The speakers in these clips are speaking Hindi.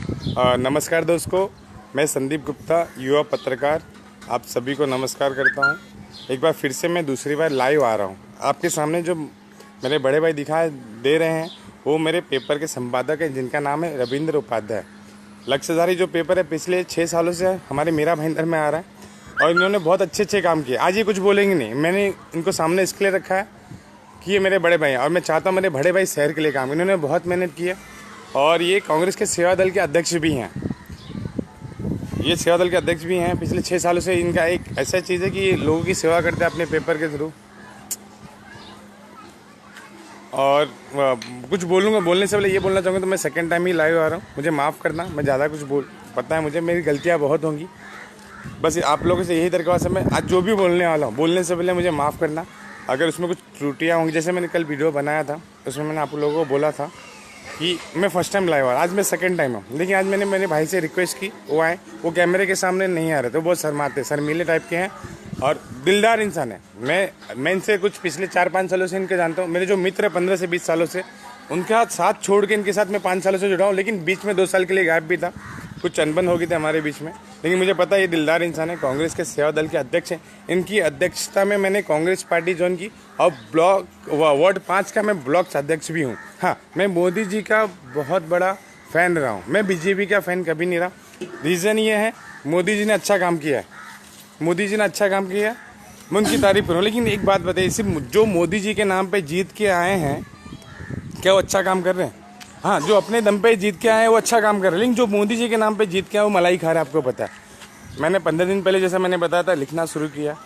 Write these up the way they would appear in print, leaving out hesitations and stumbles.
नमस्कार दोस्तों, मैं संदीप गुप्ता, युवा पत्रकार, आप सभी को नमस्कार करता हूं। एक बार फिर से मैं दूसरी बार लाइव आ रहा हूं। आपके सामने जो मेरे बड़े भाई दिखाई दे रहे हैं वो मेरे पेपर के संपादक हैं, जिनका नाम है रविंद्र उपाध्याय। लक्ष्यधारी जो पेपर है पिछले 6 सालों से हमारे मीरा भाईंदर में आ रहा है और इन्होंने बहुत अच्छे काम किए। आज ये कुछ बोलेंगे नहीं, मैंने इनको सामने इसलिए रखा है कि ये मेरे बड़े भाई हैं और मैं चाहता हूँ मेरे बड़े भाई शहर के लिए काम। इन्होंने बहुत मेहनत की है और ये कांग्रेस के सेवा दल के अध्यक्ष भी हैं। ये सेवा दल के अध्यक्ष भी हैं। पिछले 6 सालों से इनका एक ऐसा चीज़ है कि ये लोगों की सेवा करते हैं अपने पेपर के थ्रू। और कुछ बोलूँगा, बोलने से पहले ये बोलना चाहूँगा तो मैं सेकंड टाइम ही लाइव आ रहा हूँ, मुझे माफ़ करना। मैं ज़्यादा कुछ पता है मुझे, मेरी गलतियाँ बहुत होंगी। बस आप लोगों से यही दरख्वास्त है, मैं आज जो भी बोलने वाला हूँ बोलने से पहले मुझे माफ़ करना अगर उसमें कुछ त्रुटियाँ होंगी। जैसे मैंने कल वीडियो बनाया था उसमें मैंने आप लोगों को बोला था कि मैं फर्स्ट टाइम लाइव आ रहा, आज मैं सेकंड टाइम हूँ। लेकिन आज मैंने मेरे भाई से रिक्वेस्ट की, वो आए, वो कैमरे के सामने नहीं आ रहे थे, वो बहुत शर्माते, शर्मीले टाइप के हैं और दिलदार इंसान है। मैं इनसे कुछ पिछले 4-5 सालों से इनके जानता हूँ। मेरे जो मित्र 15 से 20 सालों से, उनके साथ छोड़ के इनके साथ मैं 5 सालों से जुड़ा हूँ। लेकिन बीच में 2 साल के लिए गायब भी था, कुछ अनबन हो गई थी हमारे बीच में। लेकिन मुझे पता है ये दिलदार इंसान है, कांग्रेस के सेवा दल के अध्यक्ष हैं। इनकी अध्यक्षता में मैंने कांग्रेस पार्टी ज्वाइन की और वार्ड 5 का मैं ब्लॉक अध्यक्ष भी हूँ। हाँ, मैं मोदी जी का बहुत बड़ा फ़ैन रहा हूँ, मैं बीजेपी का फ़ैन कभी नहीं रहा। रीज़न ये है, मोदी जी ने अच्छा काम किया है, मोदी जी ने अच्छा काम किया है, मैं उनकी तारीफ़ करूँ। लेकिन एक बात बताइए, सिर्फ जो मोदी जी के नाम पर जीत के आए हैं क्या वो अच्छा काम कर रहे हैं? हाँ, जो अपने दम पे जीत के आए हैं वो अच्छा काम कर रहे हैं। लेकिन जो मोदी जी के नाम पे जीत के आए वो मलाई खा रहा है, आपको पता है। मैंने 15 दिन पहले, जैसा मैंने बताया था, लिखना शुरू किया।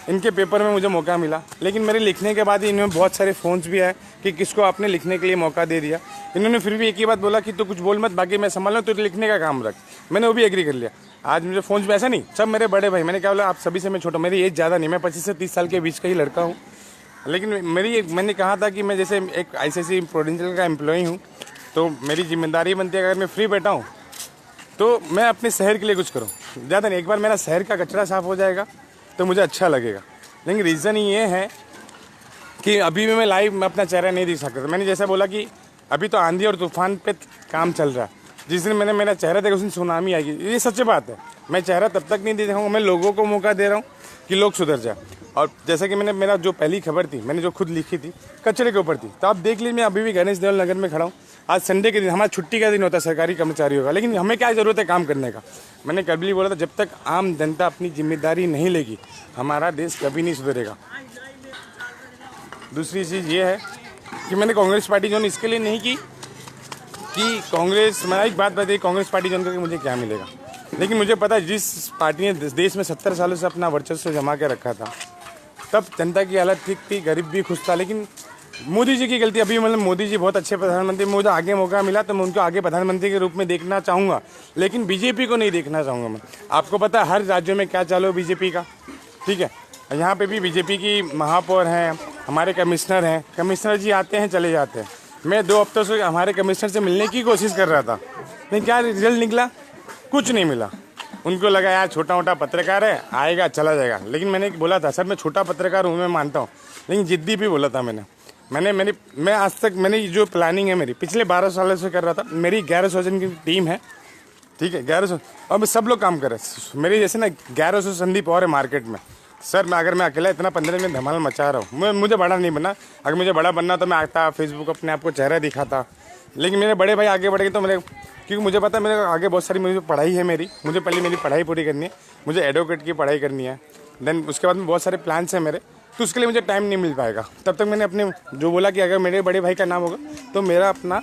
इनके पेपर में मुझे मौका मिला, लेकिन मेरे लिखने के बाद ही इन्होंने बहुत सारे फ़ोन्स भी आए कि किसको आपने लिखने के लिए मौका दे दिया। इन्होंने फिर भी एक ही बात बोला कि तो कुछ बोल मत, बाकी मैं संभाल लूँ, तो लिखने का काम रख। मैंने वो भी एग्री कर लिया। आज मुझे फ़ोन्स भी, ऐसा नहीं, सब मेरे बड़े भाई। मैंने क्या बोला, आप सभी से मैं छोटा, मेरी एज ज़्यादा नहीं, मैं 25 से 30 साल के बीच का ही लड़का हूँ। लेकिन मैंने कहा था कि मैं जैसे एक ICICI प्रूडेंशियल का एम्प्लॉई हूँ, तो मेरी जिम्मेदारी बनती है अगर मैं फ्री बैठा हूँ तो मैं अपने शहर के लिए कुछ करूँ। ज़्यादा नहीं, एक बार मेरा शहर का कचरा साफ़ हो जाएगा तो मुझे अच्छा लगेगा। लेकिन रीज़न ये है कि अभी भी मैं लाइव में अपना चेहरा नहीं दिख सकता था। मैंने जैसा बोला कि अभी तो आंधी और तूफान पे काम चल रहा है, जिस दिन मैंने मेरा चेहरा देखा उस दिन सुनामी आएगी। ये सच्ची बात है, मैं चेहरा तब तक नहीं दिखाऊंगा, मैं लोगों को मौका दे रहा हूँ कि लोग सुधर जाए। और जैसा कि मेरा जो पहली खबर थी, मैंने जो खुद लिखी थी, कचरे के ऊपर थी, तो आप देख लीजिए मैं अभी भी गणेश देवल नगर में खड़ा हूँ। आज संडे के दिन, हमारा छुट्टी का दिन होता है सरकारी कर्मचारियों का, लेकिन हमें क्या ज़रूरत है काम करने का। मैंने कभी बोला था, जब तक आम जनता अपनी जिम्मेदारी नहीं लेगी हमारा देश कभी नहीं सुधरेगा। दूसरी चीज़ ये है कि मैंने कांग्रेस पार्टी ज्वाइन इसके लिए नहीं की कि कांग्रेस, मैं एक बात बताइए, कांग्रेस पार्टी ज्वाइन करके मुझे क्या मिलेगा। लेकिन मुझे पता है जिस पार्टी ने देश में 70 सालों से अपना वर्चस्व जमा के रखा था, तब जनता की हालत ठीक थी, गरीब भी खुश था। लेकिन मोदी जी की गलती, अभी मतलब मोदी जी बहुत अच्छे प्रधानमंत्री, मुझे आगे मौका मिला तो मैं उनको आगे प्रधानमंत्री के रूप में देखना चाहूँगा, लेकिन बीजेपी को नहीं देखना चाहूँगा मैं। आपको पता है हर राज्यों में क्या चालू है बीजेपी का, ठीक है। यहाँ पे भी बीजेपी की महापौर हैं, हमारे कमिश्नर हैं, कमिश्नर जी आते हैं चले जाते हैं। मैं 2 हफ्तों से हमारे कमिश्नर से मिलने की कोशिश कर रहा था, लेकिन क्या रिजल्ट निकला? कुछ नहीं मिला। उनको लगा यार छोटा मोटा पत्रकार है, आएगा चला जाएगा। लेकिन मैंने बोला था, सर मैं छोटा पत्रकार हूँ, मैं मानता हूँ, लेकिन जिद्दी भी बोला था मैं आज तक मैंने जो प्लानिंग है मेरी पिछले 12 सालों से कर रहा था। मेरी 1100 जन की टीम है, ठीक है, 1100, और मैं सब लोग काम कर रहे हैं। मेरी जैसे ना 1100 संदीप और है मार्केट में। सर अगर मैं अकेला इतना 15 दिन धमाल मचा रहा हूँ, मुझे बड़ा नहीं बनना। अगर मुझे बड़ा बनना तो मैं आता फेसबुक अपने आप को चेहरा दिखाता। लेकिन मेरे बड़े भाई आगे बढ़ गए तो क्योंकि मुझे पता है मेरे आगे बहुत सारी मुझे पढ़ाई है मुझे पहले मेरी पढ़ाई पूरी करनी है, मुझे एडवोकेट की पढ़ाई करनी है, देन उसके बाद में बहुत सारे प्लान्स हैं मेरे, तो उसके लिए मुझे टाइम नहीं मिल पाएगा। तब तक मैंने अपने जो बोला कि अगर मेरे बड़े भाई का नाम होगा तो मेरा अपना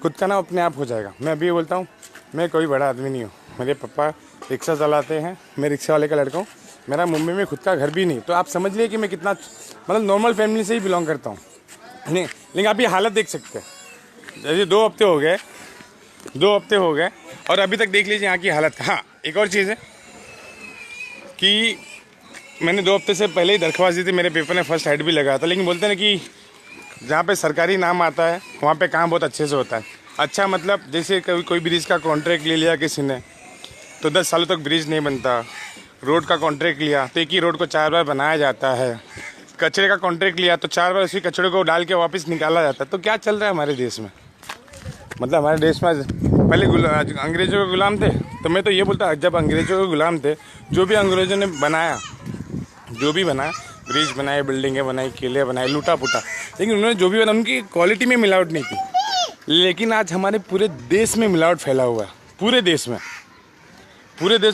खुद का नाम अपने आप हो जाएगा। मैं अभी बोलता हूँ, मैं कोई बड़ा आदमी नहीं हूँ। मेरे पापा रिक्शा चलाते हैं, मैं रिक्शा वाले का लड़का हूँ, मेरा मुंबई में खुद का घर भी नहीं। तो आप समझ लिए कि मैं कितना मतलब नॉर्मल फैमिली से ही बिलोंग करता हूँ। नहीं, लेकिन आप ये हालत देख सकते हैं, जैसे 2 हफ्ते हो गए और अभी तक देख लीजिए यहाँ की हालत। हाँ, एक और चीज़ है कि मैंने 2 हफ्ते से पहले ही दरख्वास्त दी थी, मेरे पेपर में फर्स्ट हेड भी लगा था। लेकिन बोलते हैं ना कि जहाँ पे सरकारी नाम आता है वहाँ पे काम बहुत अच्छे से होता है। अच्छा मतलब जैसे कोई ब्रिज का कॉन्ट्रैक्ट ले लिया किसी ने तो 10 सालों तक ब्रिज नहीं बनता। रोड का कॉन्ट्रैक्ट लिया तो एक ही रोड को 4 बार बनाया जाता है। कचरे का कॉन्ट्रैक्ट लिया तो 4 बार उसी कचरे को डाल के वापस निकाला जाता है। तो क्या चल रहा है हमारे देश में? मतलब हमारे देश में पहले अंग्रेज़ों के गुलाम थे, तो मैं तो ये बोलता जब अंग्रेज़ों के गुलाम थे, जो भी अंग्रेज़ों ने बनाया, जो भी बनाया, ब्रिज बनाए, बिल्डिंगें बनाई, किले बनाए, लूटा पुटा, लेकिन उन्होंने जो भी बनाया उनकी क्वालिटी में मिलावट नहीं थी। लेकिन आज हमारे पूरे देश में मिलावट फैला हुआ है, पूरे देश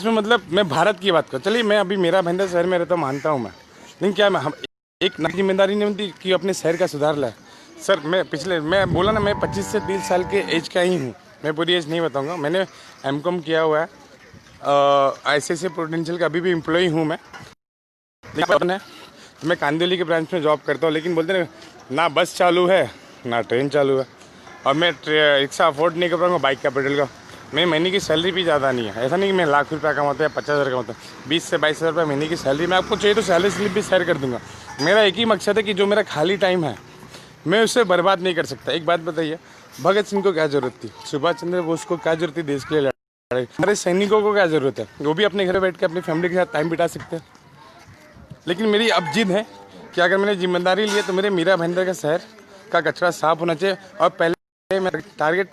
में मतलब मैं भारत की बात कर, चलिए मैं अभी मेरा भाईंदर शहर में रहता हूँ, मानता हूँ मैं, लेकिन क्या हम एक जिम्मेदारी नहीं बनती कि अपने शहर का सुधार लाए। सर मैं बोला ना, मैं 25 से 30 साल के एज का ही हूँ, मैं पूरी एज नहीं बताऊँगा। मैंने एमकॉम किया हुआ है, ICICI प्रूडेंशियल का अभी भी एम्प्लॉई हूँ मैं, लेकिन मैं कांदिवली के ब्रांच में जॉब करता हूँ। लेकिन बोलते ना बस चालू है ना ट्रेन चालू है, और मैं रिक्शा अफोर्ड नहीं कर पाऊँगा, बाइक का पेट्रोल का। मेरी महीने की सैलरी भी ज़्यादा नहीं है, ऐसा नहीं कि मैं लाख रुपया कमाता या 50,000 कमाता, 20 से 22 हज़ार रुपये महीने की सैलरी। मैं आपको चाहिए तो सैलरी स्लिप भी शेयर कर दूंगा। मेरा एक ही मकसद है कि जो मेरा खाली टाइम है मैं उसे बर्बाद नहीं कर सकता। एक बात बताइए, भगत सिंह को क्या ज़रूरत थी, सुभाष चंद्र बोस को क्या जरूरत थी देश के लिए लड़ाई, हमारे सैनिकों को क्या ज़रूरत है, वो भी अपने घर बैठ के अपनी फैमिली के साथ टाइम बिता सकते हैं। लेकिन मेरी अब जिद है कि अगर मैंने जिम्मेदारी ली है तो मेरे मीरा भाईंदर का शहर का कचरा साफ होना चाहिए। और पहले मेरा टारगेट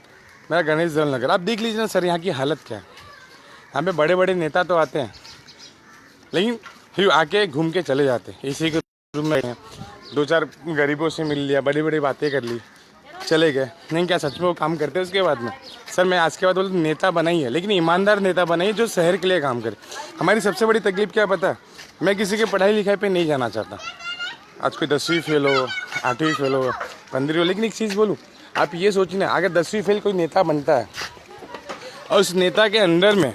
मेरा गणेश जल नगर। आप देख लीजिए ना सर, यहाँ की हालत क्या है। यहाँ पे बड़े बड़े नेता तो आते हैं, लेकिन फिर आके घूम के चले जाते हैं, इसी के रूम में 2-4 गरीबों से मिल लिया, बड़ी बड़ी बातें कर ली, चले गए। नहीं, क्या सच में वो काम करते हैं उसके बाद में? सर मैं आज के बाद बोलूँ, नेता बना ही है, लेकिन ईमानदार नेता बना ही जो शहर के लिए काम करे। हमारी सबसे बड़ी तकलीफ क्या पता है, मैं किसी के पढ़ाई लिखाई पे नहीं जाना चाहता। आज कोई 10वीं फेल हो, 8वीं फेल हो, 15वीं हो, लेकिन एक चीज़ बोलूँ, आप ये सोचना, अगर 10वीं फेल कोई नेता बनता है और उस नेता के अंडर में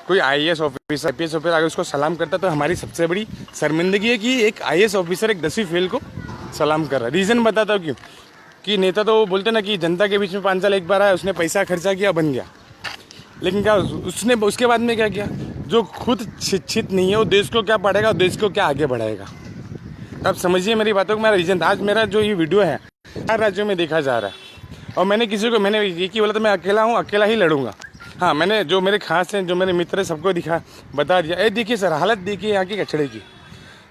कोई IAS ऑफिसर, IPS ऑफिसर अगर उसको सलाम करता है, तो हमारी सबसे बड़ी शर्मिंदगी है कि एक IAS ऑफिसर एक 10वीं फेल को सलाम कर रहा है। रीज़न बताता हूँ क्यों, कि नेता तो वो बोलते ना कि जनता के बीच में 5 साल एक बार आया, उसने पैसा खर्चा किया, बन गया। लेकिन क्या उसने उसके बाद में क्या किया? जो खुद शिक्षित नहीं है वो देश को क्या पढ़ेगा, देश को क्या आगे बढ़ाएगा? अब समझिए मेरी बातों को। मेरा रीजन आज मेरा जो ये वीडियो है 4 राज्यों में देखा जा रहा है, और मैंने एक ही बोला था, मैं अकेला हूँ, अकेला ही लड़ूंगा। हाँ, मैंने जो मेरे खास हैं, जो मेरे मित्र हैं, सबको बता दिया। देखिए सर, हालत देखिए यहाँ की कचड़े की।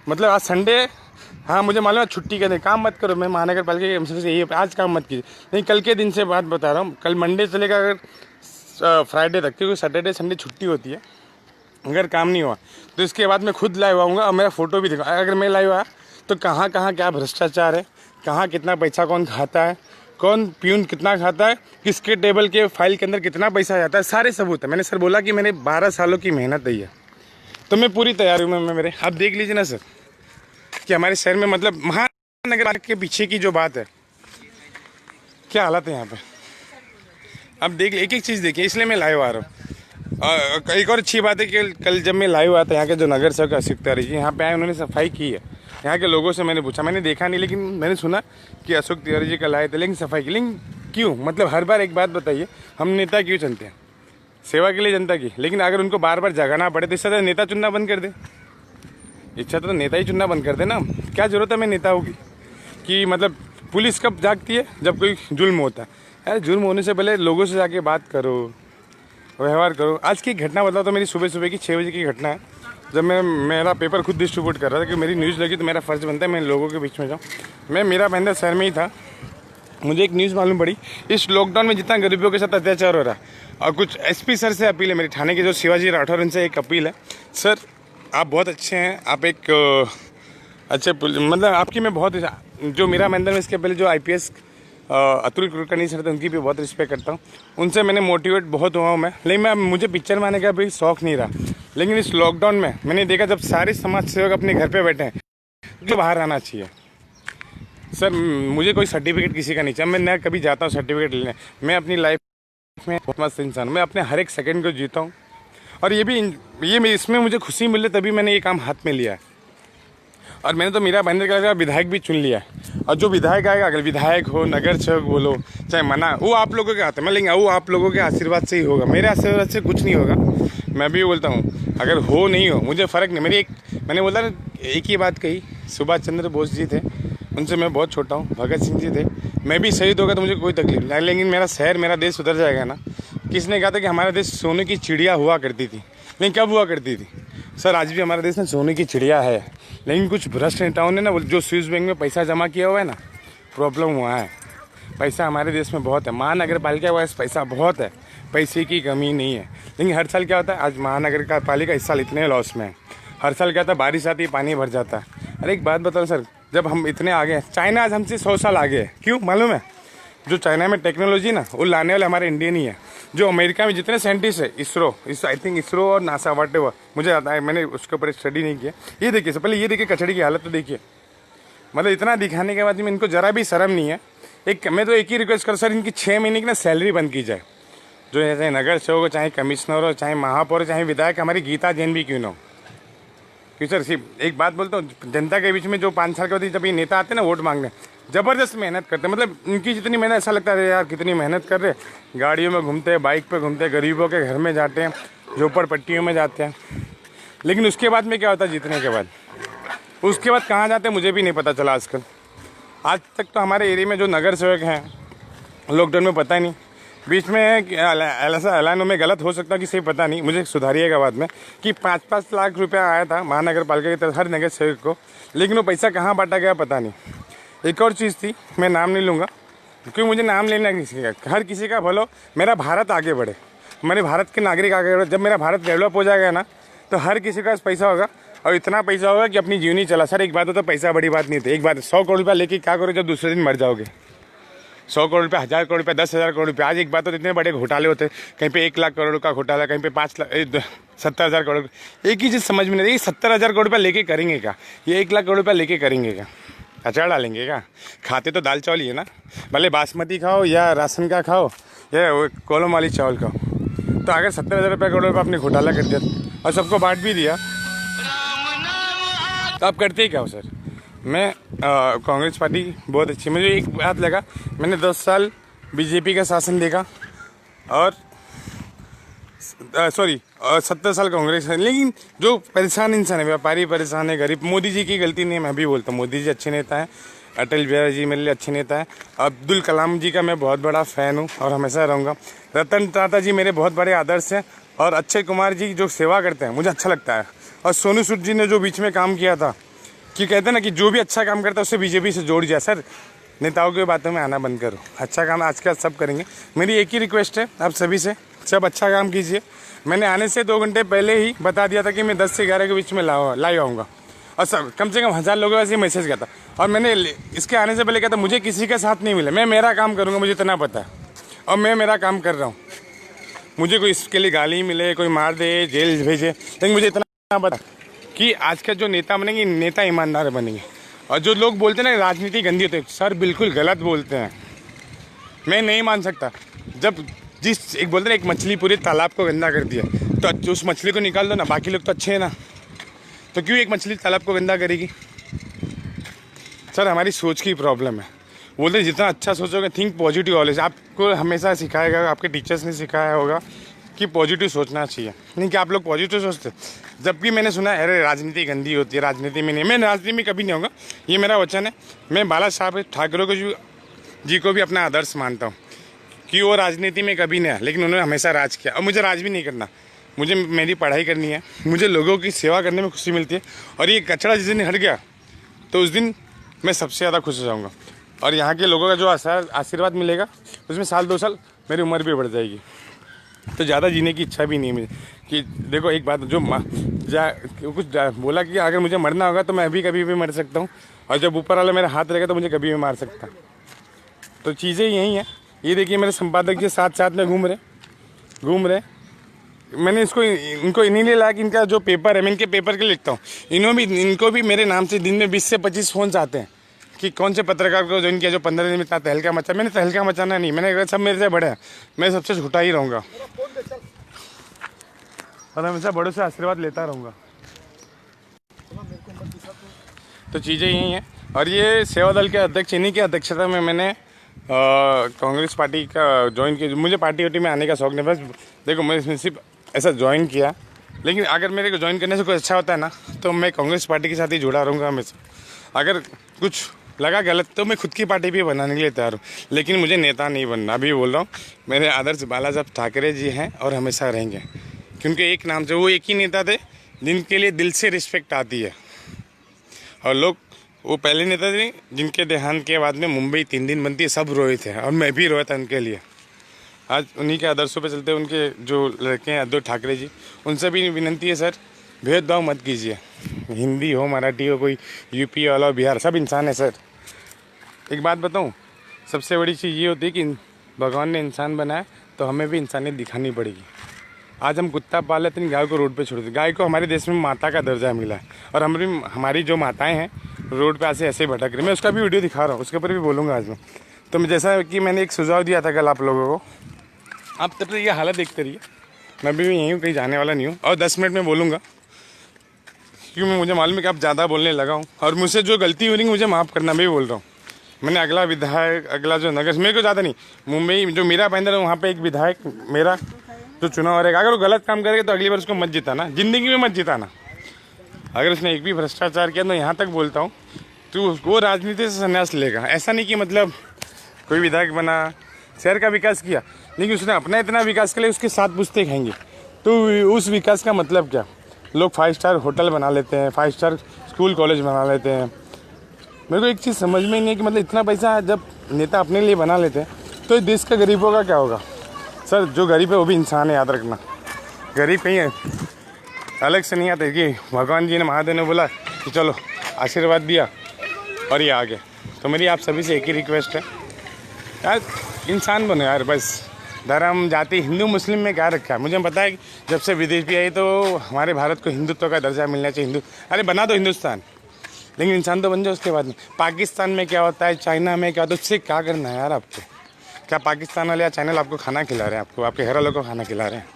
मतलब आज संडे, हाँ मुझे मालूम है छुट्टी का दिन, काम मत करो, मैं महानगर पालिका के एमसी से यही, आज काम मत कीजिए, नहीं कल के दिन से बात बता रहा हूँ। कल मंडे चलेगा, अगर फ्राइडे तक, क्योंकि सैटरडे संडे छुट्टी होती है। अगर काम नहीं हुआ तो इसके बाद मैं खुद लाइव आऊँगा और मेरा फ़ोटो भी दिखाऊंगा। अगर मैं लाइव आया तो कहाँ कहाँ क्या भ्रष्टाचार है, कहाँ कितना पैसा कौन खाता है, कौन प्यून कितना खाता है, किसके टेबल के फाइल के अंदर कितना पैसा जाता है, सारे सबूत है। मैंने सर बोला कि मैंने 12 सालों की मेहनत दी है, तो मैं पूरी तैयारी हूँ। मैं मेरे आप देख लीजिए ना सर, कि हमारे शहर में मतलब महानगर के पीछे की जो बात है, क्या हालत है यहाँ पे। अब देख एक एक चीज़ देखिए, इसलिए मैं लाइव आ रहा हूँ। एक और अच्छी बात है कि कल जब मैं लाइव आया था, यहाँ के जो नगर सेवक अशोक तिवारी जी यहाँ पे आए, उन्होंने सफाई की है। यहाँ के लोगों से मैंने पूछा, मैंने देखा नहीं, लेकिन मैंने सुना कि अशोक तिवारी जी कल आए थे, लेकिन सफाई की। लेकिन क्यों? मतलब हर बार एक बात बताइए, हम नेता क्यों चुनते हैं? सेवा के लिए जनता की। लेकिन अगर उनको बार बार जगाना पड़े तो इससे तो नेता चुनना बंद कर दे। इच्छा तो नेता ही चुनना बंद कर दे ना। क्या जरूरत है मैं नेता होगी कि मतलब पुलिस कब जागती है? जब कोई जुल्म होता है। यार जुल्म होने से पहले लोगों से जाके बात करो, व्यवहार करो। आज की घटना बताओ तो मेरी सुबह की 6 बजे की घटना है, जब मैं मेरा पेपर खुद डिस्ट्रीब्यूट कर रहा था कि मेरी न्यूज़ लगी तो मेरा फ़र्ज़ बनता है मैं लोगों के बीच में जाऊँ। मैं मीरा भाईंदर शहर में ही था, मुझे एक न्यूज़ मालूम पड़ी, इस लॉकडाउन में जितना गरीबों के साथ अत्याचार हो रहा है। और कुछ SP सर से अपील है मेरी, थाने के जो शिवाजी राठौर, उनसे एक अपील है। सर आप बहुत अच्छे हैं, आप एक अच्छे मतलब आपकी मैं बहुत, जो मीरा भाईंदर में इसके पहले जो IPS अतुल कुलकर्णी सर थे, उनकी भी बहुत रिस्पेक्ट करता हूँ। उनसे मैंने मोटिवेट बहुत हुआ हूँ मैं। लेकिन मुझे पिक्चर में आने का भी शौक़ नहीं रहा। लेकिन इस लॉकडाउन में मैंने देखा जब सारे समाज सेवक अपने घर पे बैठे हैं, जो बाहर आना चाहिए। सर मुझे कोई सर्टिफिकेट किसी का नहीं चाहिए, मैं न कभी जाता हूँ सर्टिफिकेट लेने। मैं अपनी लाइफ में बहुत मस्त इंसान हूँ, मैं अपने हर एक सेकंड को जीता हूँ। और ये इसमें मुझे खुशी मिले तभी मैंने ये काम हाथ में लिया है। और मैंने तो मीरा भाईंदर का विधायक भी चुन लिया है। और जो विधायक आएगा, अगर विधायक हो, नगर सेवक बोलो, चाहे मना, वो आप लोगों के हाथ में, लेकिन वो आप लोगों के आशीर्वाद से ही होगा, मेरे आशीर्वाद से कुछ नहीं होगा। मैं भी बोलता हूँ, अगर हो नहीं हो मुझे फ़र्क नहीं। मैंने बोला ना, एक ही बात कही, सुभाष चंद्र बोस जी थे, उनसे मैं बहुत छोटा हूँ, भगत सिंह जी थे। मैं भी शहीद होगा तो मुझे कोई तकलीफ नहीं, लेकिन मेरा शहर, मेरा देश सुधर जाएगा ना। किसने कहा था कि हमारा देश सोने की चिड़िया हुआ करती थी? लेकिन कब हुआ करती थी? सर आज भी हमारे देश में सोने की चिड़िया है, लेकिन कुछ भ्रष्ट नेताओं ने ना, जो स्विस बैंक में पैसा जमा किया हुआ है ना, प्रॉब्लम हुआ है। पैसा हमारे देश में बहुत है, महानगर पालिका के पास पैसा बहुत है, पैसे की कमी नहीं है। लेकिन हर साल क्या होता है, आज महानगर पालिका इस साल इतने लॉस में है। हर साल क्या होता है, बारिश आती है पानी भर जाता है। अरे एक बात बताओ सर, जब हम इतने आगे हैं, चाइना आज हमसे 100 साल आगे है, क्यों मालूम है? जो चाइना में टेक्नोलॉजी ना, वो लाने वाले हमारे इंडियन ही है। जो अमेरिका में जितने साइंटिस्ट है, आई थिंक इसरो और नासा व्हाटएवर, मुझे आता है, मैंने उसके ऊपर स्टडी नहीं किया। ये देखिए सबसे पहले, ये देखिए कचड़े की हालत तो देखिए, मतलब इतना दिखाने के बाद में इनको जरा भी शर्म नहीं है। मैं तो एक ही रिक्वेस्ट करूँ सर, इनकी 6 महीने की ना सैलरी बंद की जाए। जो चाहे नगर सेवक हो, चाहे कमिश्नर हो, चाहे महापौर हो, चाहे विधायक, हमारी गीता जैन भी क्यों ना हो। क्यों सर, सिर्फ एक बात बोलता हूँ, जनता के बीच में जो 5 साल के बाद जब ये नेता आते हैं ना वोट मांगने, ज़बरदस्त मेहनत करते हैं। मतलब इनकी जितनी मेहनत, ऐसा लगता है यार कितनी मेहनत कर रहे, गाड़ियों में घूमते हैं, बाइक पे घूमते हैं, गरीबों के घर में जाते हैं, झोपड़पट्टियों में जाते हैं। लेकिन उसके बाद में क्या होता है, जीतने के बाद उसके बाद कहाँ जाते हैं मुझे भी नहीं पता चला आजकल। आज तक तो हमारे एरिया में जो नगर सेवक हैं, लॉकडाउन में पता ही नहीं, बीच में ऐसा ऐलानों में गलत हो सकता है कि सही पता नहीं, मुझे सुधारिएगा बाद में, कि 5-5 लाख रुपया आया था महानगर पालिका की तरफ हर नगर सेवक को, लेकिन वो पैसा कहाँ बांटा गया पता नहीं। एक और चीज़ थी, मैं नाम नहीं लूँगा क्योंकि मुझे नाम लेना किसी का, हर किसी का भलो, मेरा भारत आगे बढ़े, मेरे भारत के नागरिक आगे बढ़े। जब मेरा भारत डेवलप हो जाएगा ना, तो हर किसी का पैसा होगा, और इतना पैसा होगा कि अपनी जीवनी चला। सर एक बात हो, तो पैसा बड़ी बात नहीं थी। एक बात, 100 करोड़ रुपया लेके क्या करो जब दूसरे दिन मर जाओगे? 100 करोड़ रुपया, 1000 करोड़ रुपया, 10,000 करोड़ रुपया। आज एक बात हो, इतने बड़े घोटाले होते हैं, कहीं पे 1 लाख करोड़ का घोटाला, कहीं पे 70,000 करोड़। एक ही चीज़ समझ में नहीं रही, 70,000 करोड़ रुपया लेके करेंगे क्या? ये 1 लाख करोड़ रुपया लेके करेंगे क्या? अचार डालेंगे क्या? खाते तो दाल चावल ही है ना, भले बासमती खाओ या राशन का खाओ या कोलम वाली चावल खाओ। तो अगर 70,000 रुपया करोड़ रुपया आपने घोटाला कर दिया और सबको बांट भी दिया, तो आप करते ही क्या हो सर? मैं कांग्रेस पार्टी बहुत अच्छी, मुझे एक बात लगा, मैंने 10 साल बीजेपी का शासन देखा और 70 साल कांग्रेस है। लेकिन जो परेशान इंसान है, व्यापारी परेशान है, गरीब, मोदी जी की गलती नहीं है, मैं भी बोलता हूँ मोदी जी अच्छे नेता हैं, अटल बिहारी जी मेरे लिए अच्छे नेता हैं, अब्दुल कलाम जी का मैं बहुत बड़ा फ़ैन हूँ और हमेशा रहूँगा, रतन टाटा जी मेरे बहुत बड़े आदर्श हैं, और अक्षय कुमार जी जो सेवा करते हैं मुझे अच्छा लगता है, और सोनू सूद जी ने जो बीच में काम किया था, कि कहते हैं ना कि जो भी अच्छा काम करता है उससे बीजेपी से जोड़ जाए। सर नेताओं की बातों में आना बंद करो, अच्छा काम आज का सब करेंगे। मेरी एक ही रिक्वेस्ट है आप सभी से, सब अच्छा काम कीजिए। मैंने आने से 2 घंटे पहले ही बता दिया था कि मैं 10 से 11 के बीच में लाइव आऊँगा, और सब कम से कम 1000 लोगों का ऐसे मैसेज किया था, और मैंने इसके आने से पहले कहा था मुझे किसी का साथ नहीं मिला, मैं मेरा काम करूँगा, मुझे इतना पता है, और मैं मेरा काम कर रहा हूँ। मुझे कोई इसके लिए गाली मिले, कोई मार दे, जेल भेजे, लेकिन मुझे इतना पता कि आज का जो नेता बनेंगे, नेता ईमानदार बनेंगे। और जो लोग बोलते हैं ना राजनीति गंदी होती है, सर बिल्कुल गलत बोलते हैं, मैं नहीं मान सकता। जब एक बोलते हैं एक मछली पूरे तालाब को गंदा कर दिया, तो उस मछली को निकाल दो ना, बाकी लोग तो अच्छे हैं ना, तो क्यों एक मछली तालाब को गंदा करेगी? सर हमारी सोच की प्रॉब्लम है। बोलते जितना अच्छा सोचोगे, थिंक पॉजिटिव ऑलवेज, आपको हमेशा सिखाएगा, आपके टीचर्स ने सिखाया होगा कि पॉजिटिव सोचना चाहिए, नहीं कि आप लोग पॉजिटिव सोचते। जबकि मैंने सुना है अरे राजनीति गंदी होती है, राजनीति में नहीं, मैं राजनीति में कभी नहीं होगा, ये मेरा वचन है। मैं बाला साहब ठाकरे जी को भी अपना आदर्श मानता हूँ कि वो राजनीति में कभी नहीं है, लेकिन उन्होंने हमेशा राज किया, और मुझे राज भी नहीं करना, मुझे मेरी पढ़ाई करनी है, मुझे लोगों की सेवा करने में खुशी मिलती है। और ये कचरा जिस दिन हट गया तो उस दिन मैं सबसे ज़्यादा खुश हो जाऊँगा, और यहाँ के लोगों का जो आशीर्वाद मिलेगा उसमें 1-2 साल मेरी उम्र भी बढ़ जाएगी, तो ज़्यादा जीने की इच्छा भी नहीं मुझे। कि देखो एक बात, जो कुछ बोला कि अगर मुझे मरना होगा तो मैं अभी कभी भी मर सकता हूँ, और जब ऊपर वाला मेरा हाथ रहेगा तो मुझे कभी भी मार सकता। तो चीज़ें यही हैं। ये देखिए मेरे संपादक जी साथ में घूम रहे। मैंने इनको इन्हीं लिए लाया कि इनका जो पेपर है, मैं इनके पेपर के लिए लिखता हूँ, इनको भी मेरे नाम से दिन में 20 से 25 फ़ोन आते हैं कि कौन से पत्रकार को ज्वाइन किया जो 15 दिन में इतना तहलका मचा। मैंने तहलका मचाना नहीं, मैंने सब मेरे से बड़े हैं, मैं सबसे झूठा ही रहूँगा और हमेशा बड़ों से आशीर्वाद लेता रहूँगा। तो चीज़ें यही हैं। और ये सेवा दल के अध्यक्ष, इन्हीं की अध्यक्षता में मैंने कांग्रेस पार्टी का ज्वाइन किया। मुझे पार्टी में आने का शौक नहीं, बस देखो मैं सिर्फ ऐसा ज्वाइन किया, लेकिन अगर मेरे को ज्वाइन करने से कोई अच्छा होता है ना, तो मैं कांग्रेस पार्टी के साथ ही जुड़ा रहूँगा हमेशा। अगर कुछ लगा गलत तो मैं खुद की पार्टी भी बनाने के लिए तैयार हूँ, लेकिन मुझे नेता नहीं बनना। अभी बोल रहा हूँ, मेरे आदर्श बाला साहब ठाकरे जी हैं और हमेशा रहेंगे, क्योंकि एक नाम से वो एक ही नेता थे जिनके लिए दिल से रिस्पेक्ट आती है, और लोग वो पहले नेता थे जिनके देहांत के बाद में मुंबई 3 दिन बनती है, सब रोए थे और मैं भी रोया था उनके लिए। आज उन्हीं के आदर्शों पे चलते उनके जो लड़के हैं उद्धव ठाकरे जी, उनसे भी विनंती है सर, भेदभाव मत कीजिए। हिंदी हो, मराठी हो, कोई यूपी वाला हो, बिहार, सब इंसान है सर। एक बात बताऊं, सबसे बड़ी चीज़ ये होती है कि भगवान ने इंसान बनाया तो हमें भी इंसानियत दिखानी पड़ेगी। आज हम कुत्ता पाल लेते हैं, गाय को रोड पे छोड़ देते। गाय को हमारे देश में माता का दर्जा मिला है और हमारी जो माताएं हैं रोड पे ऐसे भटक रही। मैं उसका भी वीडियो दिखा रहा हूँ, उसके ऊपर भी बोलूँगा आज मैं। तो मैं जैसा कि मैंने एक सुझाव दिया था कल आप लोगों को, आप तब तक ये हालत देखते रहिए। मैं भी यहीं हूँ, कहीं जाने वाला नहीं हूँ और 10 मिनट में बोलूँगा, क्योंकि मुझे मालूम है कि आप ज़्यादा बोलने लगा हूँ और मुझसे जो गलती हो रही है मुझे माफ़ करना, मैं भी बोल रहा हूँ। मैंने अगला विधायक, अगला जो नगर, मेरे को ज़्यादा नहीं, मुंबई जो मीरा भाईंदर है वहाँ पे एक विधायक मेरा जो चुनाव रहेगा, अगर वो गलत काम करेगा तो अगली बार उसको मत जिताना, ज़िंदगी में मत जिताना। अगर उसने एक भी भ्रष्टाचार किया तो यहाँ तक बोलता हूँ तो वो राजनीति से संन्यास लेगा। ऐसा नहीं कि मतलब कोई विधायक बना, शहर का विकास किया, लेकिन उसने अपना इतना विकास के लिए उसके साथ पुश्ते खाएंगे, तो उस विकास का मतलब क्या? लोग 5 स्टार होटल बना लेते हैं, 5 स्टार स्कूल कॉलेज बना लेते हैं। मेरे को एक चीज़ समझ में नहीं है कि मतलब इतना पैसा जब नेता अपने लिए बना लेते हैं तो इस देश का गरीबों का क्या होगा? सर जो गरीब है वो भी इंसान है, याद रखना। गरीब कहीं है अलग से नहीं आते कि भगवान जी ने, महादेव ने बोला कि चलो आशीर्वाद दिया और ये आ गए। तो मेरी आप सभी से एक ही रिक्वेस्ट है यार, इंसान बनो यार, बस धर्म जाति हिंदू मुस्लिम में क्या रखा है? मुझे पता है कि जब से विदेश भी आई तो हमारे भारत को हिंदुत्व का दर्जा मिलना चाहिए। हिंदू, अरे बना दो हिंदुस्तान, लेकिन इंसान तो बन जाओ उसके बाद में। पाकिस्तान में क्या होता है, चाइना में क्या होता है, उससे क्या करना है यार आपको? क्या पाकिस्तान वाले या चाइना वाले आपको खाना खिला रहे हैं, आपको आपके घर वालों को खाना खिला रहे हैं?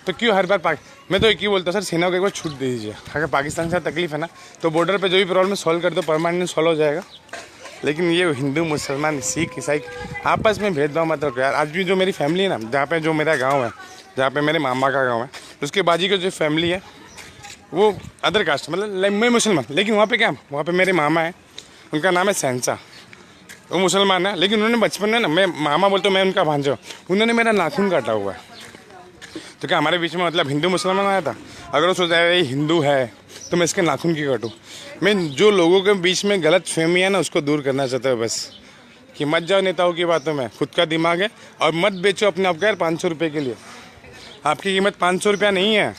तो क्यों हर बार मैं तो एक ही बोलता हूँ सर, सेना को एक बार छूट दे दीजिए। अगर पाकिस्तान से तकलीफ है ना तो बॉर्डर पे जो भी प्रॉब्लम सॉल्व कर दो, परमानेंट सॉल्व हो जाएगा। लेकिन ये हिंदू मुसलमान सिख ईसाई आपस में भेदभाव मत रखो यार। आज भी जो मेरी फैमिली है ना, जहाँ पे जो मेरा गाँव है, जहाँ पे मेरे मामा का गाँव है, उसके बाजी का जो फैमिली है वो अदर कास्ट, मतलब मैं मुसलमान, लेकिन वहाँ पे क्या, वहाँ पे मेरे मामा है, उनका नाम है सहनसा, वो मुसलमान है, लेकिन उन्होंने बचपन में ना, मैं मामा बोलते मैं उनका भांजा हूँ, उन्होंने मेरा नाखून काटा हुआ है। तो क्या हमारे बीच में मतलब हिंदू मुसलमान आया था? अगर वो सोचा है हिंदू है तो मैं इसके नाखून क्यों काटूँ? मैं जो लोगों के बीच में गलत फहमी है ना उसको दूर करना चाहता हूँ बस, कि मत जाओ नेताओं की बातों में, खुद का दिमाग है और मत बेचो अपने आप को यार 500 रुपये के लिए। आपकी कीमत 500 रुपया नहीं है,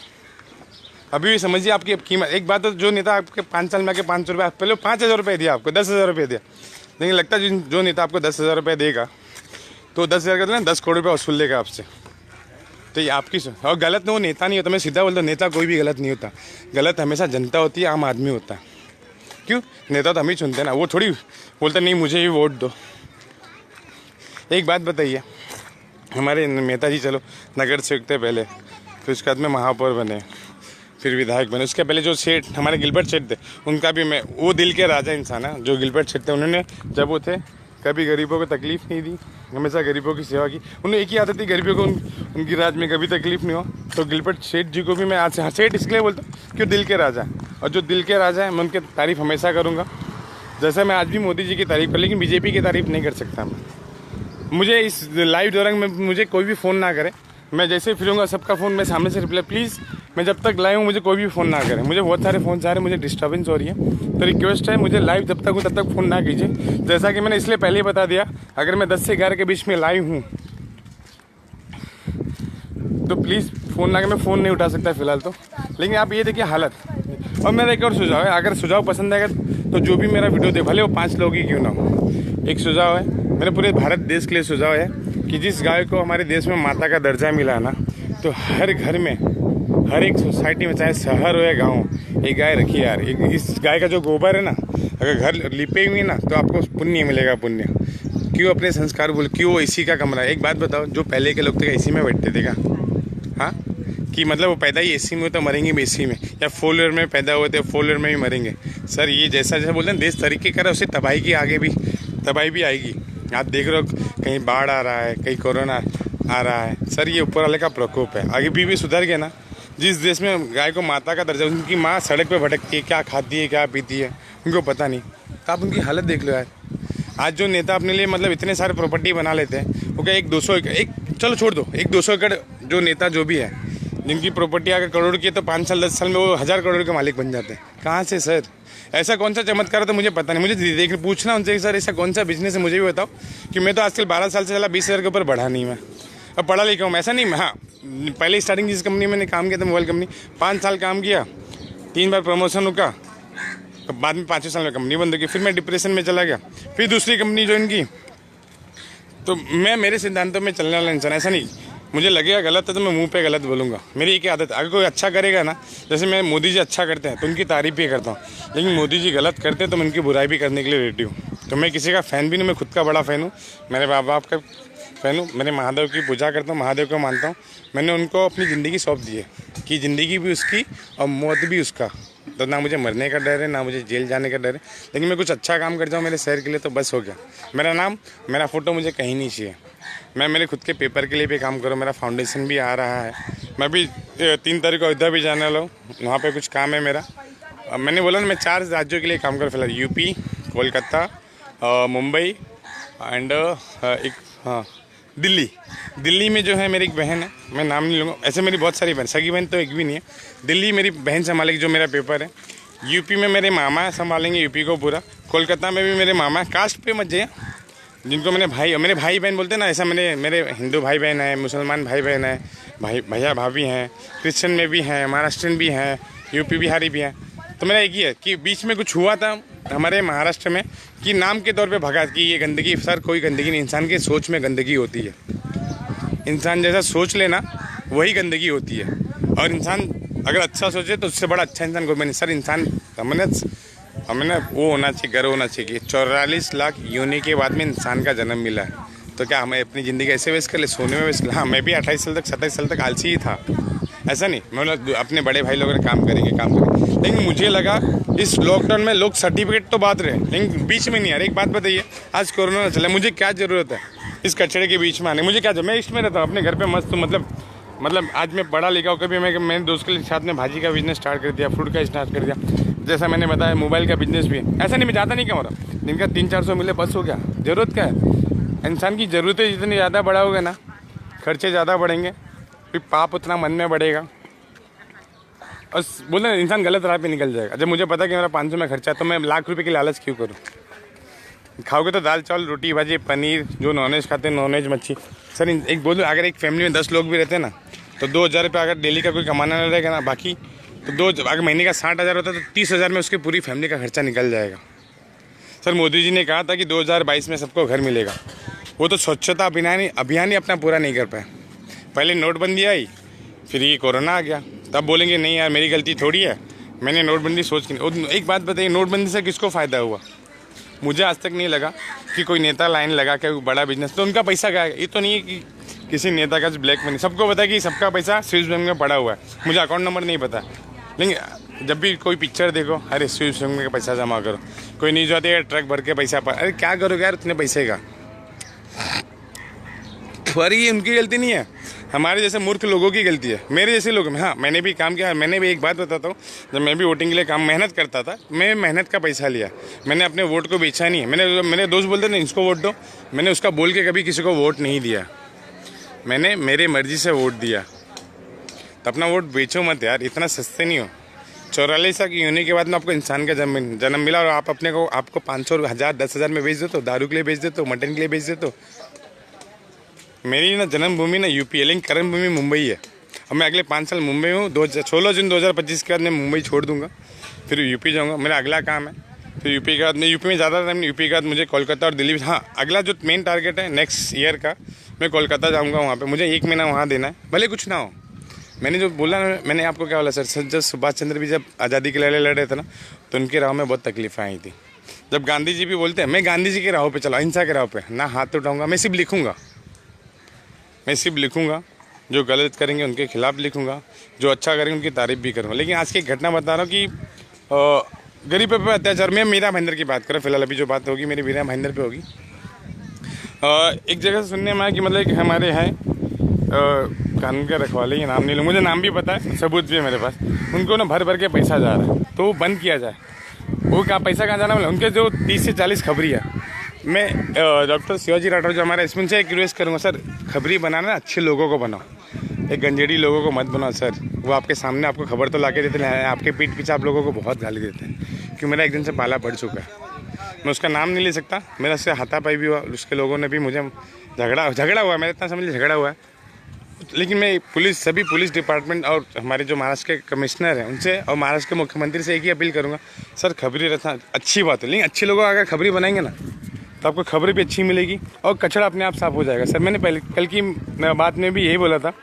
अभी भी समझिए आपकी कीमत। एक बात तो, जो नेता आपके 5 साल में आके 500 रुपये, पहले 5,000 रुपये दिया आपको, 10,000 रुपये दिया, लेकिन लगता है जो नेता आपको 10,000 रुपये देगा तो 10,000 का तो ना 10 करोड़ रुपये वसूल लेगा आपसे। तो ये आपकी और गलत वो नेता नहीं होता, मैं सीधा बोलता हूँ, नेता कोई भी गलत नहीं होता, गलत हमेशा जनता होती है, आम आदमी होता है। क्यों? नेता तो हम ही चुनते हैं ना, वो थोड़ी बोलते नहीं मुझे ही वोट दो। एक बात बताइए, हमारे नेताजी चलो नगर सेवक थे पहले, फिर उसके बाद में महापौर बने, फिर विधायक बने, उसके पहले जो सेठ हमारे गिलबर्ट सेठ थे, उनका भी मैं, वो दिल के राजा इंसान है जो गिलबर्ट सेठ थे। उन्होंने जब वो थे कभी गरीबों को तकलीफ़ नहीं दी, हमेशा गरीबों की सेवा की। उन्हें एक ही आदत थी, गरीबों को उनकी राज में कभी तकलीफ़ नहीं हो। तो गिलबर्ट सेठ जी को भी मैं आज से सेठ इसलिए बोलता हूँ क्यों, दिल के राजा, और जो दिल के राजा है मैं उनकी तारीफ़ हमेशा करूँगा। जैसे मैं आज भी मोदी जी की तारीफ़ कर, लेकिन बीजेपी की तारीफ़ नहीं कर सकता मैं। मुझे इस लाइव दौरान में मुझे कोई भी फ़ोन ना करे, मैं जैसे फ्री होऊंगा सबका फ़ोन मैं सामने से रिप्लाई, प्लीज़ मैं जब तक लाइव हूँ मुझे कोई भी फ़ोन ना करे। मुझे बहुत सारे फ़ोन आ रहे हैं, मुझे डिस्टर्बेंस हो रही है, तो रिक्वेस्ट है मुझे लाइव जब तक हूँ तब तक फ़ोन ना कीजिए। जैसा कि मैंने इसलिए पहले ही बता दिया, अगर मैं 10 से 11 के बीच में लाइव हूँ तो प्लीज़ फ़ोन ना, मैं फ़ोन नहीं उठा सकता फ़िलहाल तो। लेकिन आप ये देखिए हालत। और मेरा एक और सुझाव है, अगर सुझाव पसंद आएगा तो जो भी मेरा वीडियो दे, भले वो 5 लोग ही क्यों ना हो, एक सुझाव है मेरे पूरे भारत देश के लिए सुझाव है कि जिस गाय को हमारे देश में माता का दर्जा मिला ना, तो हर घर में, हर एक सोसाइटी में, चाहे शहर हो या गाँव, एक गाय रखी यार। इस गाय का जो गोबर है ना, अगर घर लिपे हुए ना तो आपको पुण्य मिलेगा, पुण्य। क्यों अपने संस्कार बोल, क्यों एसी का कमरा? एक बात बताओ, जो पहले के लोग थे एसी में बैठते थे क्या? हाँ, कि मतलब वो पैदा ही एसी में होता, मरेंगे भी एसी में, या 4 व्हीलर में पैदा हुए थे 4 व्हीलर में भी मरेंगे। सर ये जैसा जैसा बोलते हैं देश तरीके कर रहा है, उससे तबाही की आगे भी तबाही भी आएगी। आप देख रहे हो कहीं बाढ़ आ रहा है, कहीं कोरोना आ रहा है। सर ये ऊपर वाले का प्रकोप है, आगे भी सुधर गया ना। जिस देश में गाय को माता का दर्जा, उनकी माँ सड़क पे भटकती है, क्या खाती है क्या पीती है उनको पता नहीं, तो आप उनकी हालत देख लो यार। आज जो नेता अपने लिए मतलब इतने सारे प्रॉपर्टी बना लेते हैं, वो क्या 100-200 एकड़, एक चलो छोड़ दो, 100-200 एकड़ जो नेता जो भी है, जिनकी प्रॉपर्टी अगर करोड़ की है तो 5 साल 10 साल में वो 1000 करोड़ के मालिक बन जाते हैं। कहाँ से सर? ऐसा कौन सा चमत्कार है तो मुझे पता नहीं। मुझे देख पूछना उनसे सर ऐसा कौन सा बिजनेस है मुझे भी बताओ, कि मैं तो आजकल 12 साल से चला 20,000 के ऊपर बढ़ा नहीं मैं। अब पढ़ा लिखा हूँ ऐसा नहीं। हाँ, पहले स्टार्टिंग जिस कंपनी में मैंने काम किया था, मोबाइल कंपनी, 5 साल काम किया, 3 बार प्रमोशन हुआ, तो बाद में 5वें साल में कंपनी बंद हो गई। फिर मैं डिप्रेशन में चला गया, फिर दूसरी कंपनी ज्वाइन की। तो मैं मेरे सिद्धांतों में चलने वाला इंसान, ऐसा नहीं मुझे लगेगा गलत है तो मैं मुंह पे गलत बोलूँगा। मेरी एक आदत है, अगर कोई अच्छा करेगा ना, जैसे मैं मोदी जी अच्छा करते हैं तो उनकी तारीफ भी करता हूँ, लेकिन मोदी जी गलत करते हैं तो मैं उनकी बुराई भी करने के लिए रेडी हूँ। तो मैं किसी का फ़ैन भी नहीं, मैं खुद का बड़ा फ़ैन हूँ, मेरे माँ बाप का फ़ैन हूँ, मेरे महादेव की पूजा करता हूँ, महादेव को मानता हूँ। मैंने उनको अपनी ज़िंदगी सौंप दी है कि ज़िंदगी भी उसकी और मौत भी उसका। तो ना मुझे मरने का डर है ना मुझे जेल जाने का डर है, लेकिन मैं कुछ अच्छा काम कर जाऊँ मेरे शहर के लिए तो बस हो गया। मेरा नाम, मेरा फ़ोटो मुझे कहीं नहीं चाहिए। मैं मेरे खुद के पेपर के लिए भी काम करूँ, मेरा फाउंडेशन भी आ रहा है। मैं भी 3 तारीख को अयोध्या भी जाने वाला हूँ, वहाँ पे कुछ काम है मेरा। मैंने बोला ना मैं 4 राज्यों के लिए काम करूँ फिलहाल, यूपी, कोलकाता, मुंबई एंड हाँ दिल्ली में जो है मेरी एक बहन है, मैं नाम नहीं लूँगा, ऐसे मेरी बहुत सारी बहन, सगी बहन तो एक भी नहीं है। दिल्ली मेरी बहन संभालेगी जो मेरा पेपर है। यूपी में मेरे मामा संभालेंगे यूपी को पूरा। कोलकाता में भी मेरे मामा, कास्ट पे मत जाइए, जिनको मेरे भाई बहन बोलते हैं ना, ऐसा मेरे हिंदू भाई बहन है, मुसलमान भाई बहन है, भैया भाभी हैं, क्रिश्चियन में भी हैं, महाराष्ट्रियन भी हैं, यूपी बिहारी भी हैं। तो मेरा एक ही है कि बीच में कुछ हुआ था हमारे महाराष्ट्र में कि नाम के तौर पे भगा कि ये गंदगी, सर कोई गंदगी नहीं, इंसान के सोच में गंदगी होती है। इंसान जैसा सोच लेना वही गंदगी होती है, और इंसान अगर अच्छा सोचे तो उससे बड़ा अच्छा इंसान कोई नहीं। सर इंसान हमें वो होना चाहिए, गर्व होना चाहिए कि 44 लाख योनि के बाद में इंसान का जन्म मिला है। तो क्या हमें अपनी ज़िंदगी ऐसे वेस्ट कर ले, सोने में वेस्ट कर ले? हाँ, मैं भी 28 साल तक 27 साल तक आलसी ही था, ऐसा नहीं। मैं अपने बड़े भाई लोगों ने काम करेंगे, लेकिन मुझे लगा इस लॉकडाउन में लोग सर्टिफिकेट तो बात रहे, लेकिन बीच में नहीं यार। एक बात बताइए, आज कोरोना चला, मुझे क्या ज़रूरत है इस कचड़े के बीच में आने? मुझे क्या, मैं इसमें रहता हूँ अपने घर पर मस्त। मतलब आज मैं पढ़ा लिखा हूँ, कभी मैंने दोस्त के साथ में भाजी का बिजनेस स्टार्ट कर दिया, फ्रूट का स्टार्ट कर दिया, जैसा मैंने बताया मोबाइल का बिजनेस भी है। ऐसा नहीं मैं ज़्यादा नहीं कमा रहा, दिन का 300-400 मिले बस हो गया। ज़रूरत क्या है? इंसान की ज़रूरतें जितनी ज़्यादा बढ़ाओगे ना, खर्चे ज़्यादा बढ़ेंगे, फिर पाप उतना मन में बढ़ेगा, और बोलते हैं इंसान गलत राह पे निकल जाएगा। जब मुझे पता कि मेरा 500 में खर्चा है तो मैं लाख रुपए की लालच क्यों करूँ? खाओगे तो दाल चावल रोटी भाजी पनीर, जो नॉनवेज खाते हैं नॉनवेज मच्छी। सर एक बोलूँ, अगर एक फैमिली में 10 लोग भी रहते हैं ना, तो 2,000 रुपये अगर डेली का कोई कमाना नहीं रहेगा ना, बाकी तो अगर महीने का 60,000 होता है तो 30,000 में उसकी पूरी फैमिली का खर्चा निकल जाएगा। सर मोदी जी ने कहा था कि 2022 में सबको घर मिलेगा, वो तो स्वच्छता अभियान ही अपना पूरा नहीं कर पाए। पहले नोटबंदी आई, फिर ये कोरोना आ गया, तब बोलेंगे नहीं यार मेरी गलती थोड़ी है, मैंने नोटबंदी सोच के नहीं। एक बात बताइए, नोटबंदी से किसको फ़ायदा हुआ? मुझे आज तक नहीं लगा कि कोई नेता लाइन लगा के बड़ा बिजनेस, तो उनका पैसा गया। ये तो नहीं है कि किसी नेता का ब्लैक मनी, सबको पता है कि सबका पैसा स्विस बैंक में पड़ा हुआ है। मुझे अकाउंट नंबर नहीं पता, लेकिन जब भी कोई पिक्चर देखो, अरे स्विस बैंक में पैसा जमा करो, कोई न्यूज़ आती है ट्रक भर के पैसा अरे क्या करोगे यार उतने पैसे का? पर ये उनकी गलती नहीं है, हमारे जैसे मूर्ख लोगों की गलती है, मेरे जैसे लोग। हाँ, मैंने भी काम किया। मैंने भी एक बात बताता हूँ, जब मैं भी वोटिंग के लिए मेहनत करता था, मैं मेहनत का पैसा लिया, मैंने अपने वोट को बेचा नहीं है। मेरे दोस्त बोलते थे इसको वोट दो, मैंने उसका बोल के कभी किसी को वोट नहीं दिया, मैंने मेरे मर्जी से वोट दिया। तो अपना वोट बेचो मत यार, इतना सस्ते नहीं हो। 44 लाख योनि के बाद में आपको इंसान का जन्म मिला, और आप आपको 500, 1000, 10,000 में बेच देते हो, दारू के लिए बेच देते हो, मटन के लिए बेच देते हो। मेरी ना जन्मभूमि ना यूपी है, लेकिन कर्मभूमि मुंबई है। अब मैं अगले 5 साल मुंबई हूँ, 16 जून 2025 के बाद मैं मुंबई छोड़ दूंगा, फिर यूपी जाऊँगा। मेरा अगला काम है, फिर यूपी के बाद मैं यूपी में ज़्यादा टाइम, यूपी के बाद मुझे कोलकाता और दिल्ली। हाँ, अगला जो मेन टारगेट है नेक्स्ट ईयर का, मैं कोलकाता जाऊँगा, वहाँ पर मुझे 1 महीना वहाँ देना है, भले कुछ ना हो। मैंने जो बोला ना, मैंने आपको क्या बोला सर, जब सुभाष चंद्र भी जब आज़ादी के लिए लड़ रहे थे ना, तो उनके राह में बहुत तकलीफें आई थी। जब गांधी जी भी बोलते हैं, मैं गांधी जी के राह पे चला, अहिंसा के राह पे ना हाथ उठाऊंगा, मैं सिर्फ लिखूंगा, जो गलत करेंगे उनके खिलाफ लिखूंगा, जो अच्छा करेंगे उनकी तारीफ भी करूँगा। लेकिन आज की एक घटना बता रहा हूँ कि गरीबों पे अत्याचार, मैं मीरा भाईंदर की बात करूँ फिलहाल, अभी जो बात होगी मेरी मीरा भाईंदर पे होगी। एक जगह से सुनने में आया कि मतलब हमारे हैं कानून के रखवाले, ये नाम नहीं लूँ, मुझे नाम भी पता है, सबूत भी है मेरे पास, उनको ना भर के पैसा जा रहा है, तो वो बंद किया जाए। वो पैसा कहाँ जाना, उनके जो 30 से 40 खबरी है। मैं डॉक्टर शिवाजी राठौर जो हमारा इसमें से एक रिक्वेस्ट करूँगा, सर खबरी बनाना अच्छे लोगों को बनाओ, एक गंजेड़ी लोगों को मत बनाओ सर। वो आपके सामने आपको खबर तो ला के देते हैं, आपके पीठ पीछे आप लोगों को बहुत गाली देते हैं। क्यों मेरा एक दिन से पाला पड़ चुका है, मैं उसका नाम नहीं ले सकता। मेरा उससे हाथापाई भी हुआ, उसके लोगों ने भी मुझे झगड़ा हुआ, मेरा इतना समझ लीजिए झगड़ा हुआ है। लेकिन मैं सभी पुलिस डिपार्टमेंट और हमारे जो महाराष्ट्र के कमिश्नर हैं उनसे और महाराष्ट्र के मुख्यमंत्री से एक ही अपील करूँगा, सर खबरी रखना अच्छी बात है, लेकिन अच्छे लोग अगर खबरी बनाएंगे ना तो आपको खबरें भी अच्छी मिलेगी और कचरा अपने आप साफ हो जाएगा। सर मैंने पहले कल की बात में भी यही बोला था,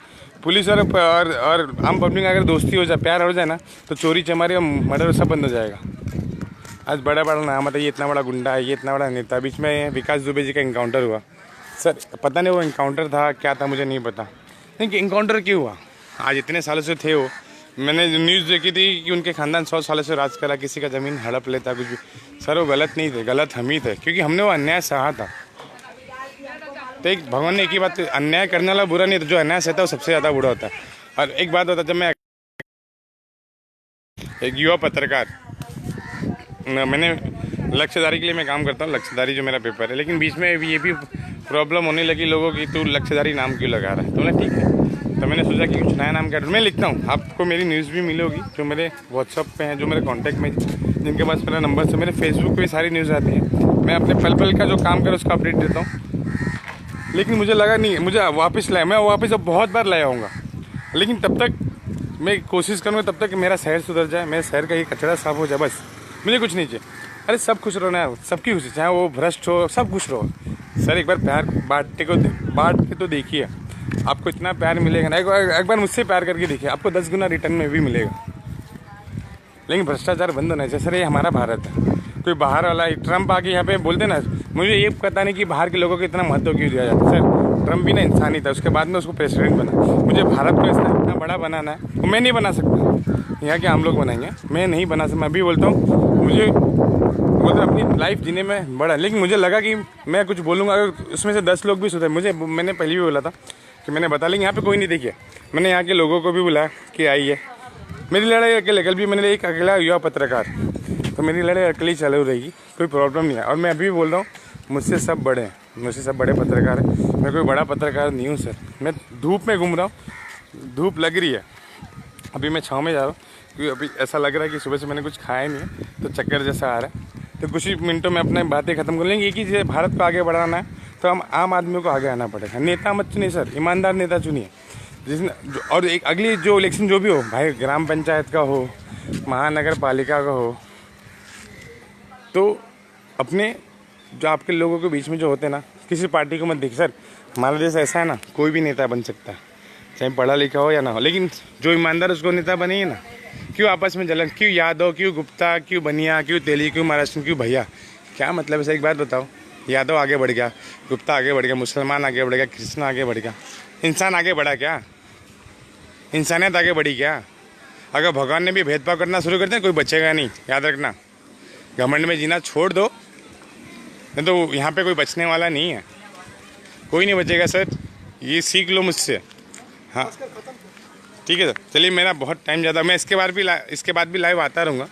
पुलिस और आम पब्लिक अगर दोस्ती हो जाए, प्यार हो जाए ना, तो चोरी चमारी और मर्डर सब बंद हो जाएगा। आज बड़ा बड़ा नाम आता है, ये इतना बड़ा गुंडा है, ये इतना बड़ा नेता। बीच में विकास दुबे जी का इनकाउंटर हुआ, सर पता नहीं वो इनकाउंटर था क्या था, मुझे नहीं पता, लेकिन इनकाउंटर क्यों हुआ? आज इतने सालों से थे वो, मैंने न्यूज़ देखी थी कि उनके खानदान 100 सालों से राज करा, किसी का ज़मीन हड़प लेता कुछ भी। सर वो गलत नहीं थे, गलत हम ही थे, क्योंकि हमने वो अन्याय सहा था। तो एक भगवान ने एक ही बात, अन्याय करने वाला बुरा नहीं, तो जो अन्याय सहता है वो सबसे ज़्यादा बुरा होता है। और एक बात होता है, जब मैं एक युवा पत्रकार, मैंने लक्ष्यधारी के लिए मैं काम करता हूँ, लक्ष्यधारी जो मेरा पेपर है, लेकिन बीच में ये भी प्रॉब्लम होने लगी लोगों की, तू लक्ष्यधारी नाम क्यों लगा रहा है? तो मैं ठीक है, तो मैंने सोचा कि कुछ नया नाम क्या, मैं लिखता हूँ। आपको मेरी न्यूज़ भी मिलेगी जो मेरे व्हाट्सअप पे हैं, जो मेरे कॉन्टैक्ट में, जिनके पास मेरा नंबर से, मेरे फेसबुक पे भी सारी न्यूज़ आती है। मैं अपने पल पल का जो काम कर उसका अपडेट देता हूँ। लेकिन मुझे लगा नहीं, मुझे वापस लाया, मैं वापस अब बहुत बार लाया हूँगा, लेकिन तब तक मैं कोशिश करूँगा तब तक कि मेरा शहर सुधर जाए, मेरे शहर का ये कचरा साफ हो जाए, बस मुझे कुछ नहीं चाहिए। अरे सब खुश रहो ना यार, सबकी खुशी, चाहे वो भ्रष्ट हो, सब खुश रहो। सर एक बार प्यार बांट के तो देखिए, आपको इतना प्यार मिलेगा ना, एक बार मुझसे प्यार करके देखिए, आपको 10 गुना रिटर्न में भी मिलेगा। लेकिन भ्रष्टाचार बंद होना चाहिए सर, ये हमारा भारत है। कोई बाहर वाला ट्रम्प आके यहाँ पे बोलते ना, मुझे ये पता नहीं कि बाहर के लोगों को इतना महत्व क्यों दिया जाता है। सर ट्रम्प भी ना इंसान ही था, उसके बाद में उसको प्रेसिडेंट बना। मुझे भारत को इतना बड़ा बनाना है, तो मैं नहीं बना सकता, यहाँ के आम लोग बनाएंगे, मैं नहीं बना सकता। मैं भी बोलता हूँ मुझे मतलब अपनी लाइफ जीने में बड़ा, लेकिन मुझे लगा कि मैं कुछ बोलूँगा अगर उसमें से 10 लोग भी सुधर, मैंने पहले भी बोला था कि मैंने बता, लेकिन यहाँ पे कोई नहीं देखिए, मैंने यहाँ के लोगों को भी बुलाया कि आइए। मेरी लड़ाई अकेले, कल भी मैंने एक अकेला युवा पत्रकार, तो मेरी लड़ाई अकेली चालू रहेगी, कोई प्रॉब्लम नहीं है। और मैं अभी भी बोल रहा हूँ, मुझसे सब बड़े हैं, मुझसे सब बड़े पत्रकार हैं, मैं कोई बड़ा पत्रकार नहीं हूँ सर। मैं धूप में घूम रहा हूँ, धूप लग रही है, अभी मैं छाँव में जा रहा हूँ, क्योंकि अभी ऐसा लग रहा है कि सुबह से मैंने कुछ खाया नहीं है, तो चक्कर जैसा आ रहा है। तो कुछ ही मिनटों में अपनी बातें ख़त्म कर लेंगे। एक ही चीज़, भारत को आगे बढ़ाना है तो हम आम आदमियों को आगे आना पड़ेगा। नेता मत चुनिए सर, ईमानदार नेता चुनिए, जिसने और एक अगली जो इलेक्शन जो भी हो, भाई ग्राम पंचायत का हो, महानगर पालिका का हो, तो अपने जो आपके लोगों के बीच में जो होते हैं ना, किसी पार्टी को मत देखिए सर। हमारा देश ऐसा है ना, कोई भी नेता बन सकता है, चाहे पढ़ा लिखा हो या ना हो, लेकिन जो ईमानदार उसको नेता बनिए ना। क्यों आपस में जलन, क्यों यादव, क्यों गुप्ता, क्यों बनिया, क्यों तेली, क्यों महाराष्ट्र, क्यों भैया, क्या मतलब है सर? एक बात बताओ, यादव आगे बढ़ गया, गुप्ता आगे बढ़ गया, मुसलमान आगे बढ़ गया, कृष्ण आगे बढ़ गया, इंसान आगे बढ़ा क्या? इंसानियत आगे बढ़ी क्या? अगर भगवान ने भी भेदभाव करना शुरू कर दिया, कोई बचेगा नहीं, याद रखना। घमंड में जीना छोड़ दो, नहीं तो यहाँ पे कोई बचने वाला नहीं है, कोई नहीं बचेगा सर, ये सीख लो मुझसे। हाँ ठीक है सर, चलिए मेरा बहुत टाइम ज़्यादा, मैं इसके बाद भी लाइव आता रहूँगा।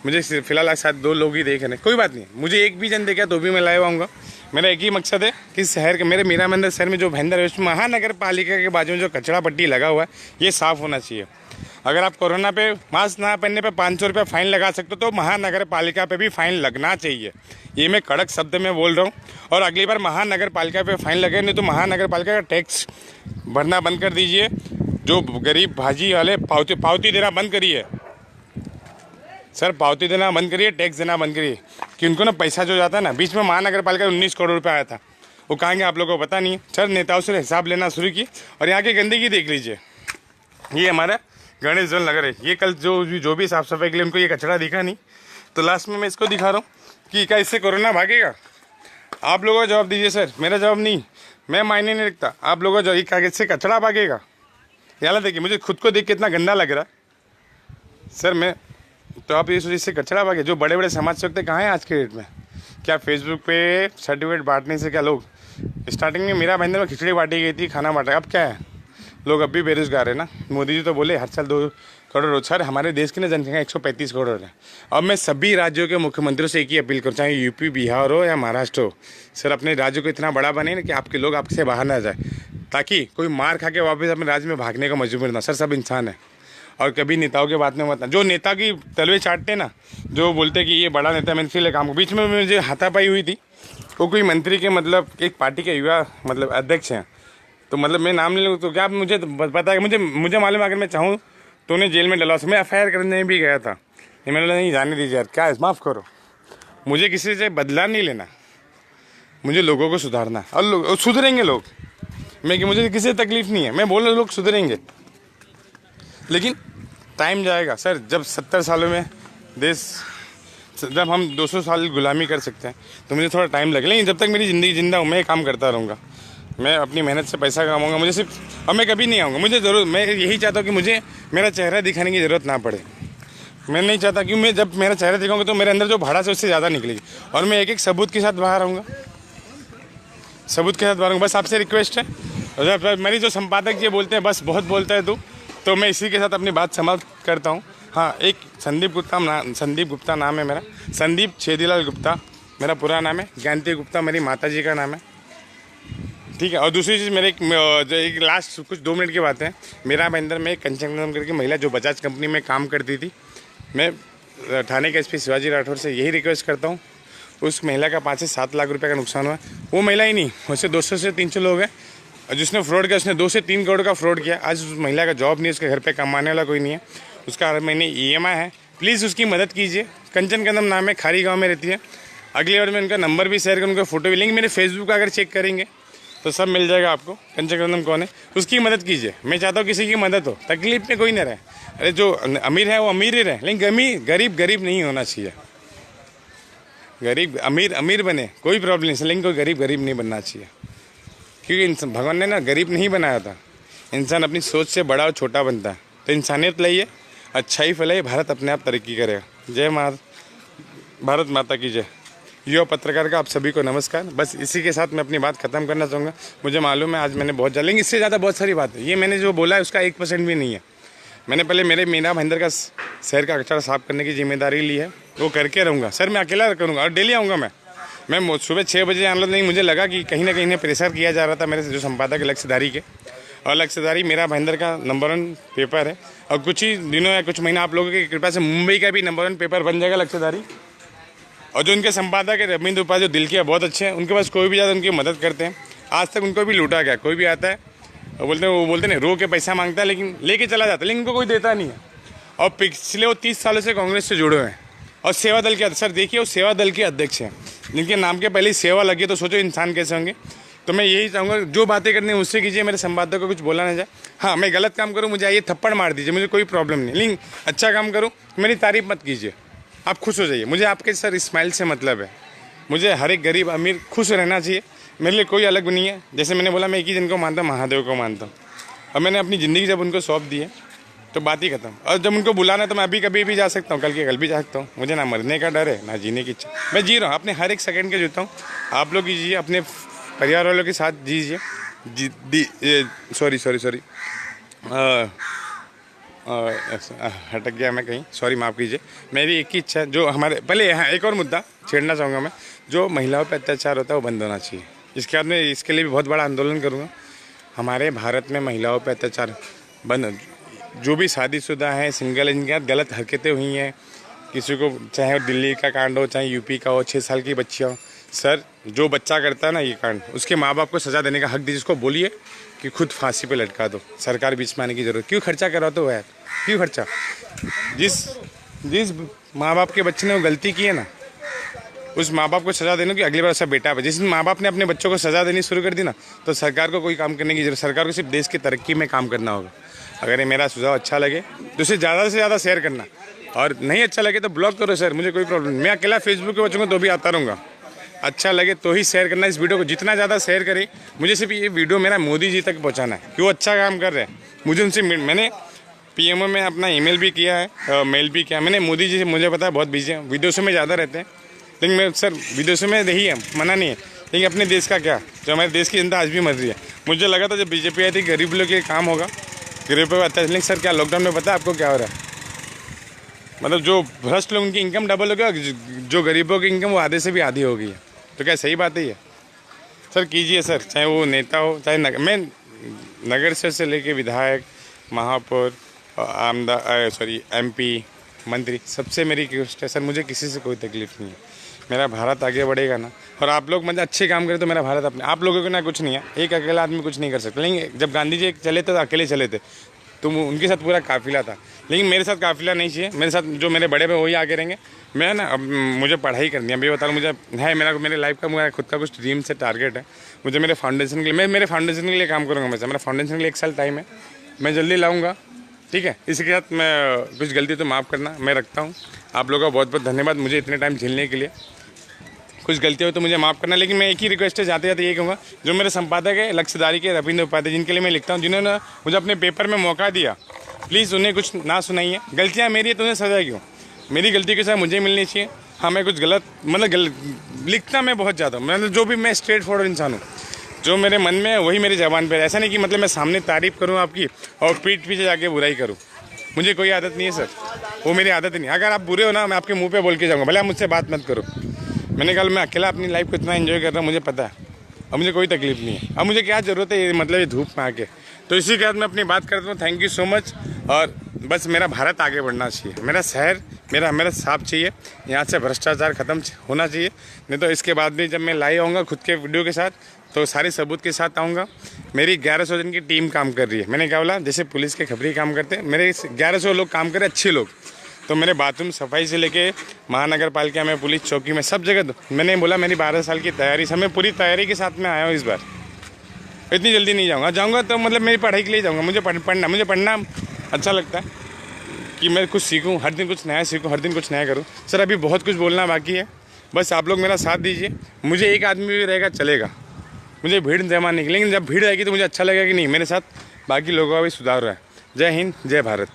मुझे फिलहाल आज साथ 2 लोग ही देख रहे हैं, कोई बात नहीं, मुझे एक भी जन देखा तो भी मैं लाइव आऊँगा। मेरा एक ही मकसद है कि शहर के मेरे मीरा मंदिर शहर में जो भयंकर महानगर पालिका के बाजू में जो कचरा पट्टी लगा हुआ है, ये साफ़ होना चाहिए। अगर आप कोरोना पे मास्क ना पहनने पे 500 रुपये फ़ाइन लगा सकते हो, तो महानगर पालिका पे भी फ़ाइन लगना चाहिए। ये मैं कड़क शब्द में बोल रहा हूँ। और अगली बार महानगर पालिका पे फ़ाइन लगे, नहीं तो महानगर पालिका का टैक्स भरना बंद कर दीजिए। जो गरीब भाजी वाले पावती देना बंद करिए सर, पावती देना बंद करिए, टैक्स देना बंद करिए, कि उनको ना पैसा जो जाता है ना। बीच में महानगर पालिका 19 करोड़ रुपये आया था, वो कहाँ गया आप लोगों को पता नहीं। सर नेताओं से हिसाब लेना शुरू की। और यहाँ की गंदगी देख लीजिए, ये हमारा गणेश जल नगर है, ये कल जो भी साफ़ सफाई के लिए उनको ये कचरा दिखा नहीं, तो लास्ट में मैं इसको दिखा रहा हूँ कि क्या इससे कोरोना भागेगा? आप लोगों का जवाब दीजिए सर, मेरा जवाब नहीं, मैं मायने नहीं रखता। आप लोगों का जवाब, इससे कचरा भागेगा? यार देखिए, मुझे खुद को देख के इतना गंदा लग रहा सर। मैं तो आप ये सोचिए, इससे कचरा भागे? जो बड़े बड़े समाज सेवक कहाँ हैं आज के डेट में? क्या फेसबुक पे सर्टिफिकेट बांटने से क्या लोग, स्टार्टिंग में मीरा भाईंदर में खिचड़ी बांटी गई थी, खाना बांटा, अब क्या है? लोग अब भी बेरोजगार है ना। मोदी जी तो बोले हर साल 2 करोड़ रोजगार। हमारे देश की ना जनसंख्या 135 करोड़ है। अब मैं सभी राज्यों के मुख्यमंत्रियों से एक ही अपील करूँ, चाहे यूपी, बिहार हो या महाराष्ट्र हो, सर अपने राज्य को इतना बड़ा बने ना कि आपके लोग आपसे बाहर ना जाए, ताकि कोई मार खा के वापस अपने राज्य में भागने का मजबूर ना। सर सब इंसान है और कभी नेताओं के बात में मत ना। जो नेता की तलवे चाटते ना, जो बोलते कि ये बड़ा नेता, मैंने इसलिए काम, बीच में मुझे हाथापाई हुई थी, वो कोई मंत्री के मतलब एक पार्टी के युवा मतलब अध्यक्ष हैं, तो मतलब मैं नाम ले लूँ तो क्या, मुझे तो पता है, मुझे मालूम है अगर मैं चाहूँ तो उन्हें जेल में डलवा। मैं एफआईआर करने भी गया था, ये मैंने बोला नहीं जाने दीजिए यार, क्या माफ़ करो, मुझे किसी से बदला नहीं लेना, मुझे लोगों को सुधारना है और लोग सुधरेंगे लोग। मैं कि मुझे किसी से तकलीफ नहीं है, मैं बोल रहा लोग सुधरेंगे, लेकिन टाइम जाएगा सर। जब 70 सालों में देश, जब हम 200 साल गुलामी कर सकते हैं तो मुझे थोड़ा टाइम लगेगा, लेकिन जब तक मेरी ज़िंदगी जिंदा हूँ मैं काम करता रहूँगा। मैं अपनी मेहनत से पैसा कमाऊँगा, मुझे सिर्फ, और मैं कभी नहीं आऊँगा, मुझे ज़रूर, मैं यही चाहता हूँ कि मुझे मेरा चेहरा दिखाने की ज़रूरत ना पड़े। मैं नहीं चाहता कि मैं जब मेरा चेहरा दिखाऊंगा तो मेरे अंदर जो भाड़ा है उससे ज़्यादा निकलेगी, और मैं एक एक सबूत के साथ बाहर आऊँगा, सबूत के साथ बाहर आऊँगा। बस आपसे रिक्वेस्ट है, और मेरी जो संपादक जी बोलते हैं बस बहुत बोलता है तो मैं इसी के साथ अपनी बात समाप्त करता हूँ। हाँ, एक संदीप गुप्ता नाम है मेरा, संदीप छेदीलाल गुप्ता मेरा पूरा नाम है, ज्ञानती गुप्ता मेरी माता जी का नाम है, ठीक है। और दूसरी चीज़, मेरे एक लास्ट कुछ 2 मिनट की बात है, मेरा महेंद्र में कंचन करके महिला जो बजाज कंपनी में काम करती थी, मैं थाने के एसपी शिवाजी राठौर से यही रिक्वेस्ट करता हूँ, उस महिला का 5 से 7 लाख रुपए का नुकसान हुआ। वो महिला ही नहीं, उससे 200 से 300 लोग हैं, और जिसने फ्रॉड किया उसने 2 से 3 करोड़ का फ्रॉड किया। आज उस महिला का जॉब नहीं है, उसके घर पे कमाने वाला कोई नहीं है, उसका हर महीने EMI है। प्लीज़ उसकी मदद कीजिए। कंचन कदम नाम है, खारी गाँव में रहती है। अगली बार मैं उनका नंबर भी शेयर करूँ, उनका फोटो भी, लिंक मेरे फेसबुक का अगर चेक करेंगे तो सब मिल जाएगा आपको। कंचन कदम कौन है, उसकी मदद कीजिए। मैं चाहता हूँ किसी की मदद हो, तकलीफ में कोई ना रहे। अरे जो अमीर है वो अमीर ही रहे, लेकिन गरीब नहीं होना चाहिए। गरीब अमीर बने कोई प्रॉब्लम नहीं, लेकिन कोई गरीब नहीं बनना चाहिए, क्योंकि भगवान ने ना गरीब नहीं बनाया था। इंसान अपनी सोच से बड़ा और छोटा बनता है। तो इंसानियत लाइए, अच्छाई फैलाइए, भारत अपने आप तरक्की करेगा। जय भारत माता की जय। युवा पत्रकार का आप सभी को नमस्कार। बस इसी के साथ मैं अपनी बात खत्म करना चाहूँगा। मुझे मालूम है आज मैंने बहुत ज़्यादा, लेकिन इससे ज़्यादा बहुत सारी बात है, ये मैंने जो बोला है उसका 1% भी नहीं है। मैंने पहले मीरा भाईंदर का शहर का कचरा साफ करने की जिम्मेदारी ली है, वो करके रहूँगा सर। मैं अकेला करूँगा और डेली आऊँगा। मैं सुबह 6 बजे आना, नहीं मुझे लगा कि कहीं ना कहीं प्रेशर किया जा रहा था मेरे जो संपादक लक्ष्यधारी के, और लक्ष्यधारी मीरा भाईंदर का नंबर 1 पेपर है, और कुछ ही दिनों या कुछ महीना आप लोगों की कृपा से मुंबई का भी नंबर 1 पेपर बन जाएगा लक्ष्यधारी। और जो उनके संपादक है रविंद्र उपाध्याय, जो दिल के बहुत अच्छे हैं, उनके पास कोई भी ज़्यादा उनकी मदद करते हैं। आज तक उनको भी लूटा गया, कोई भी आता है वो बोलते नहीं, रो के पैसा मांगता है लेकिन लेके चला जाता है, लेकिन उनको कोई देता नहीं है। और पिछले वो 30 सालों से कांग्रेस से जुड़े हुए हैं, और सेवा दल के, सर देखिए वो सेवा दल के अध्यक्ष हैं, जिनके नाम के पहले ही सेवा लगी, तो सोचो इंसान कैसे होंगे। तो मैं यही चाहूँगा, जो बातें करनी है उससे कीजिए, मेरे संवाददाता को कुछ बोला ना जाए। हाँ, मैं गलत काम करूँ मुझे आइए थप्पड़ मार दीजिए, मुझे कोई प्रॉब्लम नहीं, लेकिन अच्छा काम करूँ मेरी तारीफ मत कीजिए, आप खुश हो जाइए। मुझे आपके सर स्माइल से मतलब है, मुझे हर एक गरीब अमीर खुश रहना चाहिए, मेरे लिए कोई अलग नहीं है। जैसे मैंने बोला मैं एक ही जन को मानता हूँ, महादेव को मानता हूँ, और मैंने अपनी ज़िंदगी जब उनको सौंप दी है तो बात ही खत्म। और जब उनको बुलाना है तो मैं अभी कभी भी जा सकता हूँ, कल के कल भी जा सकता हूँ। मुझे ना मरने का डर है ना जीने की इच्छा, मैं जी रहा हूँ, अपने हर एक सेकंड के जीता हूँ। आप लोग कीजिए, अपने परिवार वालों के साथ दीजिए। सॉरी हटक गया मैं कहीं, सॉरी माफ़ कीजिए। मेरी एक ही इच्छा है, जो हमारे पहले यहाँ एक और मुद्दा छेड़ना चाहूँगा मैं, जो महिलाओं पर अत्याचार होता है वो बंद होना चाहिए। इसके बाद मैं इसके लिए भी बहुत बड़ा आंदोलन करूँगा। हमारे भारत में महिलाओं पर अत्याचार बंद, जो भी शादीशुदा हैं, सिंगल, इनके साथ गलत हरकतें हुई हैं, किसी को, चाहे दिल्ली का कांड हो चाहे यूपी का हो, 6 साल की बच्चियाँ हो, सर जो बच्चा करता है ना ये कांड, उसके माँ बाप को सज़ा देने का हक दीजिए। उसको बोलिए कि खुद फांसी पे लटका दो, सरकार बीच में आने की ज़रूरत, क्यों खर्चा कराते हो यार, क्यों खर्चा। जिस माँ बाप के बच्चे ने वो गलती की है ना, उस माँ बाप को सज़ा देने की अगली बार ऐसा बेटा है। जिस माँ बाप ने अपने बच्चों को सज़ा देनी शुरू कर दी ना, तो सरकार को कोई काम करने की जरूरत, सरकार को सिर्फ देश की तरक्की में काम करना होगा। अगर ये मेरा सुझाव अच्छा लगे तो इसे ज़्यादा से ज़्यादा शेयर करना, और नहीं अच्छा लगे तो ब्लॉक करो सर, मुझे कोई प्रॉब्लम नहीं। मैं अकेला फेसबुक पे बचूंगा तो भी आता रहूँगा। अच्छा लगे तो ही शेयर करना इस वीडियो को, जितना ज़्यादा शेयर करें। मुझे सिर्फ ये वीडियो मेरा मोदी जी तक पहुँचाना है कि वो अच्छा काम कर रहे हैं। मुझे उनसे मैंने PMO में अपना ईमेल भी किया है, मेल भी किया मैंने। मोदी जी से मुझे पता है बहुत बिजी है, विदेशों में ज़्यादा रहते हैं, लेकिन मैं सर विदेशों में यही है, मना नहीं है, लेकिन अपने देश का क्या, जो हमारे देश की जनता आज भी मर रही है। मुझे लगा था जब बीजेपी आई थी गरीब लोग के काम होगा, गरीबों पर अत्याचार। लेकिन सर क्या लॉकडाउन में पता है आपको क्या हो रहा है? मतलब जो भ्रष्ट लोग उनकी इनकम डबल हो गया, जो गरीबों की इनकम वो आधे से भी आधी हो गई है। तो क्या सही बात है ये? सर कीजिए सर, चाहे वो नेता हो, चाहे मैं नगर से लेके विधायक, महापौर, MP, मंत्री, सबसे मेरी रिक्वेस्ट है सर, मुझे किसी से कोई तकलीफ नहीं है। मेरा भारत आगे बढ़ेगा ना, और आप लोग मतलब अच्छे काम करें तो मेरा भारत अपने आप लोगों को ना कुछ नहीं है। एक अकेला आदमी कुछ नहीं कर सकता। लेकिन जब गांधी जी चले थे तो अकेले चले थे, तो उनके साथ पूरा काफिला था। लेकिन मेरे साथ काफिला नहीं चाहिए, मेरे साथ जो मेरे बड़े भाई वही आगे रहेंगे। मैं ना अब मुझे पढ़ाई करनी है, अभी बता रहा हूँ, मुझे है मेरे लाइफ का मेरा खुद का कुछ ड्रीम से टारगेट है। मुझे मेरे फाउंडेशन के लिए, मैं मेरे फाउंडेशन के लिए काम करूँगा। मेरा फाउंडेशन के लिए 1 साल टाइम है, मैं जल्दी लाऊँगा। ठीक है, इसके साथ मैं कुछ गलती तो माफ़ करना, मैं रखता हूँ। आप लोगों का बहुत बहुत धन्यवाद मुझे इतने टाइम झेलने के लिए। कुछ गलती हो तो मुझे माफ़ करना। लेकिन मैं एक ही रिक्वेस्ट है जाते जाते ये कहूँगा, जो मेरे संपादक है लक्ष्यधारी के रविंद्र उपाध्याय, जिनके लिए मैं लिखता हूँ, जिन्होंने मुझे अपने पेपर में मौका दिया, प्लीज़ उन्हें कुछ ना सुनाइए। गलतियाँ मेरी है तो उन्हें सजा क्यों? मेरी गलती के साथ मुझे मिलनी चाहिए। हाँ, मैं कुछ गलत लिखता मैं बहुत ज़्यादा, मतलब जो भी मैं स्ट्रेट फॉरवर्ड इंसान हूँ, जो मेरे मन में है वही मेरी ज़बान पर। ऐसा नहीं कि मतलब मैं सामने तारीफ़ करूँ आपकी और पीठ पीछे जाके बुराई करूँ। मुझे कोई आदत नहीं है सर, वो मेरी आदत ही नहीं। अगर आप बुरे हो ना, मैं आपके मुंह पे बोल के जाऊँगा, भले आप मुझसे बात मत करो। मैंने कहा मैं अकेला अपनी लाइफ को इतना एंजॉय कर रहा हूँ, मुझे पता है, अब मुझे कोई तकलीफ नहीं है। अब मुझे क्या ज़रूरत है मतलब ये धूप में आके। तो इसी के बाद मैं अपनी बात करता हूँ। Thank you so much. और बस मेरा भारत आगे बढ़ना चाहिए, मेरा शहर मेरा साफ चाहिए, यहाँ से भ्रष्टाचार ख़त्म होना चाहिए। नहीं तो इसके बाद भी जब मैं लाइव आऊँगा खुद के वीडियो के साथ, तो सारे सबूत के साथ आऊँगा। मेरी 1100 जन की टीम काम कर रही है। मैंने क्या बोला, जैसे पुलिस के खबरी काम करते हैं, मेरे 1100 लोग काम कर रहे हैं, अच्छे लोग। तो मेरे बाथरूम सफाई से लेके महानगर पालिका में, पुलिस चौकी में, सब जगह मैंने बोला मेरी 12 साल की तैयारी, सब मैं पूरी तैयारी के साथ में आया हूँ। इस बार इतनी जल्दी नहीं जाऊँगा तो मतलब मेरी पढ़ाई के लिए जाऊँगा। मुझे पढ़ना अच्छा लगता है कि मैं कुछ सीखूँ, हर दिन कुछ नया सीखूँ, हर दिन कुछ नया करूँ। सर अभी बहुत कुछ बोलना बाकी है, बस आप लोग मेरा साथ दीजिए। मुझे एक आदमी भी रहेगा चलेगा, मुझे भीड़ जमा नहीं, लेकिन जब भीड़ आएगी तो मुझे अच्छा लगेगा कि नहीं मेरे साथ बाकी लोगों का भी सुधार रहा है। जय हिंद, जय भारत।